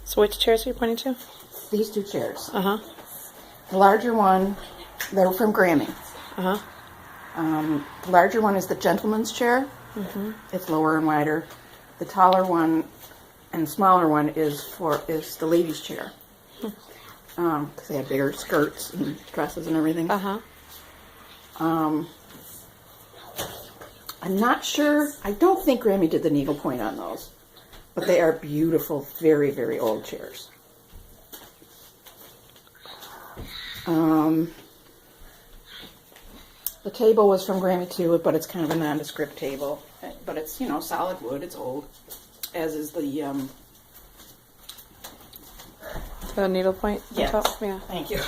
So which chairs are you pointing to? These two chairs. Uh-huh. The larger one, they're from Grammy. Uh-huh. The larger one is the gentleman's chair. Mm-hmm. It's lower and wider. The taller one and smaller one is the ladies' chair. Because they have bigger skirts and dresses and everything. Uh-huh. I'm not sure. I don't think Grammy did the needlepoint on those. But they are beautiful, very, very old chairs. The table was from Grammy too, but it's kind of a nondescript table. But it's, solid wood. It's old. As is the... The needlepoint? Yes. Top? Yeah. Thank you.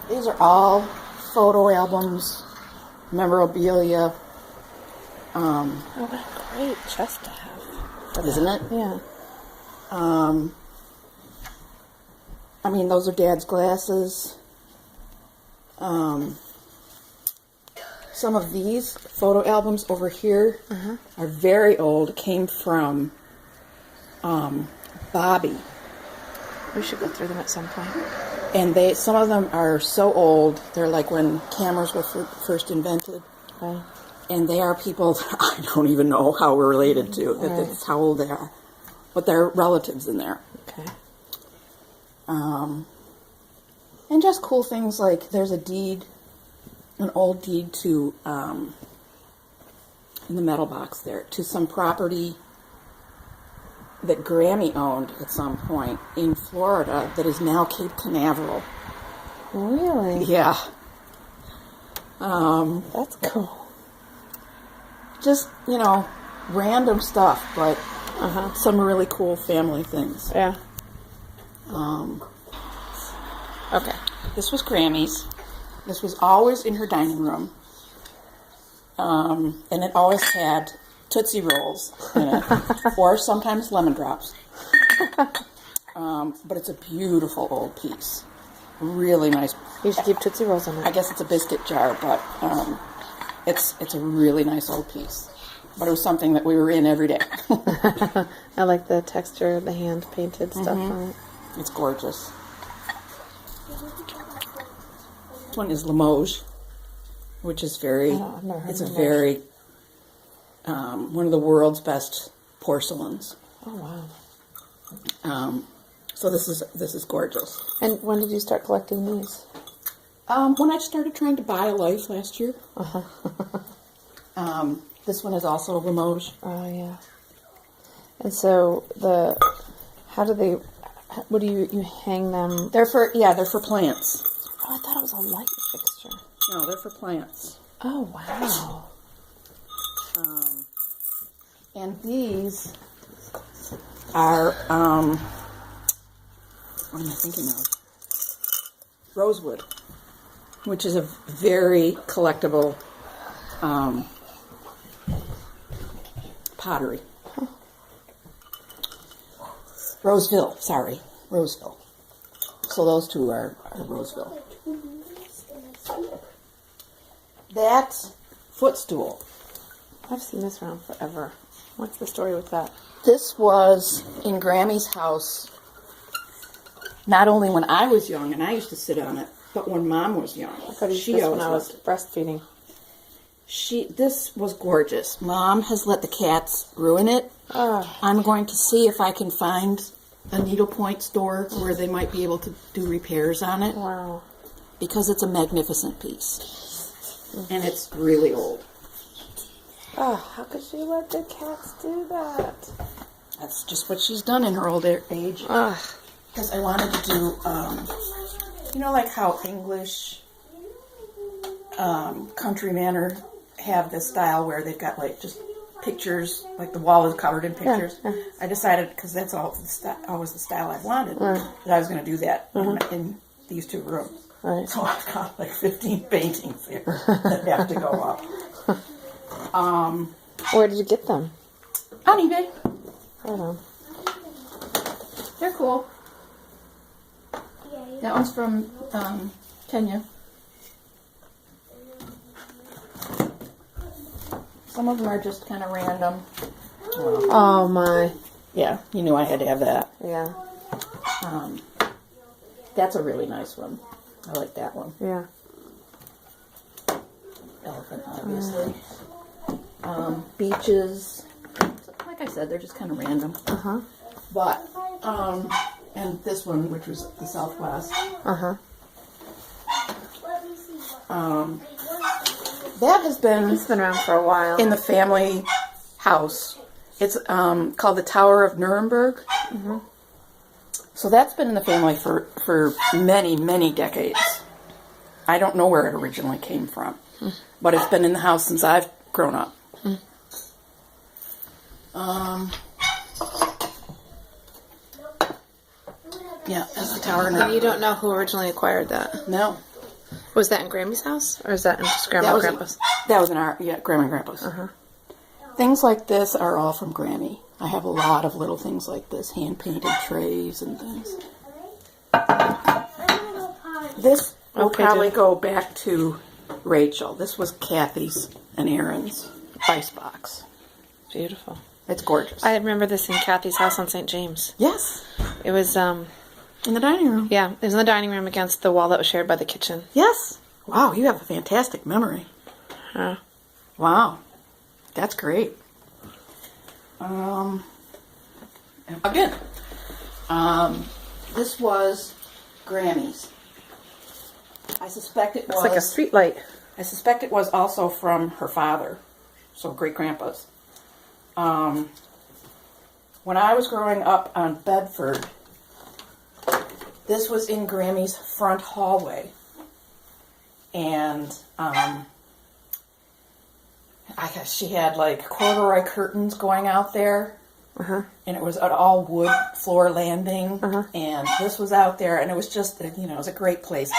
These are all photo albums, memorabilia. Oh, what a great chest to have. Isn't it? Yeah. I mean, those are Dad's glasses. Some of these photo albums over here are very old. Came from Bobby. We should go through them at some point. And some of them are so old. They're like when cameras were first invented. Okay. And they are people that I don't even know how we're related to. Right. That's how old they are. But they're relatives in there. Okay. And just cool things like there's a deed, an old deed to, in the metal box there, to some property that Grammy owned at some point in Florida that is now Cape Canaveral. Really? Yeah. That's cool. Just, random stuff, but some really cool family things. Yeah. Okay. This was Grammy's. This was always in her dining room. And it always had Tootsie Rolls in it, or sometimes lemon drops. But it's a beautiful old piece. Really nice. You should keep Tootsie Rolls in it. I guess it's a biscuit jar, but it's a really nice old piece. But it was something that we were in every day. I like the texture, the hand-painted stuff on it. It's gorgeous. This one is Limoges, which is I've never heard it's a of very, one of the world's best porcelains. Oh, wow. So this is gorgeous. And when did you start collecting these? When I started trying to buy a life last year. This one is also Limoges. Oh, yeah. And so what do you hang them? They're for plants. Oh, I thought it was a light fixture. No, they're for plants. Oh, wow. And these are, what am I thinking of? Rosewood, which is a very collectible pottery. Roseville. So those two are Roseville. That footstool. I've seen this around forever. What's the story with that? This was in Grammy's house, not only when I was young, and I used to sit on it, but when Mom was young. I thought this when I was breastfeeding. This was gorgeous. Mom has let the cats ruin it. Oh. I'm going to see if I can find a needlepoint store where they might be able to do repairs on it. Wow. Because it's a magnificent piece. And it's really old. Oh, how could she let the cats do that? That's just what she's done in her old age. Because I wanted to do, like how English country manor have this style where they've got just pictures, like the wall is covered in pictures. yeah. I decided, because that's always the style I wanted, that I was going to do that in these 2 rooms. Right. So I've got like 15 paintings here that have to go up. Where did you get them? On eBay. I don't know. They're cool. That one's from Kenya. Some of them are just kind of random. Oh my. Yeah, you knew I had to have that. Yeah. That's a really nice one. I like that one. Yeah. Elephant, obviously. Beaches. Like I said, they're just kind of random. Uh-huh. But, and this one, which was the Southwest. Uh-huh. That has been It's been around for a while. in the family house. It's called the Tower of Nuremberg. Mm-hmm. So that's been in the family for many, many decades. I don't know where it originally came from, but it's been in the house since I've grown up. Yeah, that's the Tower of And Nuremberg. you don't know who originally acquired that? No. Was that in Grammy's house? Or is that in just Grandma That and was Grandpa's? That was in our, Grandma and Grandpa's. Things like this are all from Grammy. I have a lot of little things like this, hand-painted trays and things. This will Okay, probably Jen. go back to Rachel. This was Kathy's and Aaron's icebox. Beautiful. It's gorgeous. I remember this in Kathy's house on St. James. Yes, It was, in the dining room. yeah, it was in the dining room against the wall that was shared by the kitchen. Yes. Wow, you have a fantastic memory. Huh. Wow, that's great. Again, this was Grammy's. I suspect it was. It's like a street light. I suspect it was also from her father, so great grandpa's. When I was growing up on Bedford, this was in Grammy's front hallway, and I guess she had like corduroy curtains going out there. Uh-huh. And it was an all wood floor landing, and this was out there, and it was just, it was a great place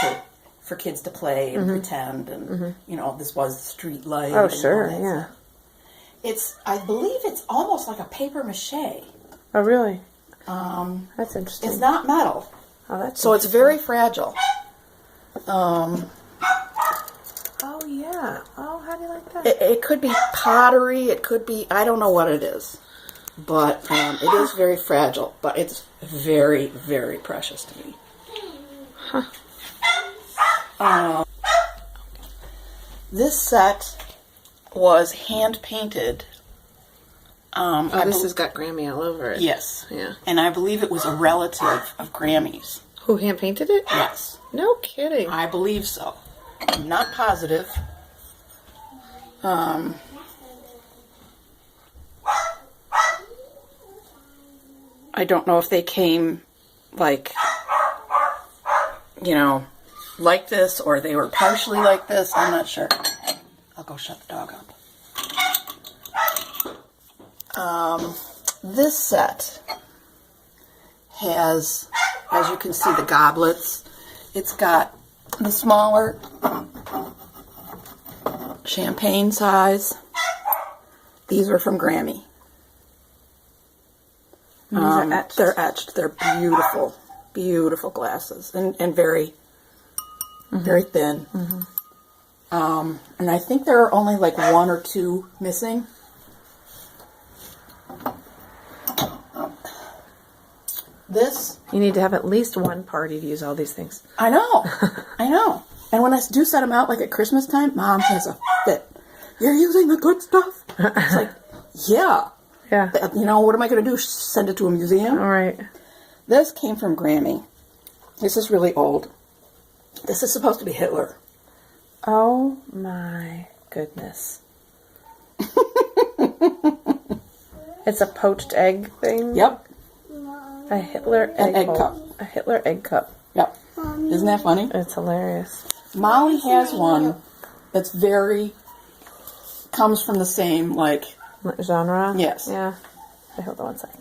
for kids to play and pretend, and this was the street light. Oh, and all sure, that yeah. stuff. I believe it's almost like a paper mache. Oh, really? That's interesting. It's not metal, Oh, that's so it's very fragile. Oh, yeah. Oh, how do you like that? It could be pottery, it could be, I don't know what it is, but it is very fragile, but it's very, very precious to me. This set was hand painted. This has got Grammy all over it. Yes. Yeah. And I believe it was a relative of Grammy's. Who hand painted it? Yes. No kidding. I believe so. I'm not positive. I don't know if they came like this, or they were partially like this. I'm not sure. I'll go shut the dog up. This set has, as you can see, the goblets. It's got the smaller champagne size. These are from Grammy. These are etched. They're etched. They're beautiful, beautiful glasses, and very, very thin. And I think there are only like 1 or 2 missing. This, You need to have at least one party to use all these things. I know, I know. And when I do set them out, like at Christmas time, Mom has a fit. You're using the good stuff? It's like, yeah. Yeah. What am I going to do? Send it to a museum? All right. This came from Grammy. This is really old. This is supposed to be Hitler. Oh my goodness. It's a poached egg thing? Yep. A Hitler An egg bowl. cup. A Hitler egg cup. Yep. Isn't that funny? It's hilarious. Molly has one that's comes from the same, genre? Yes. Yeah. Wait, hold on one second.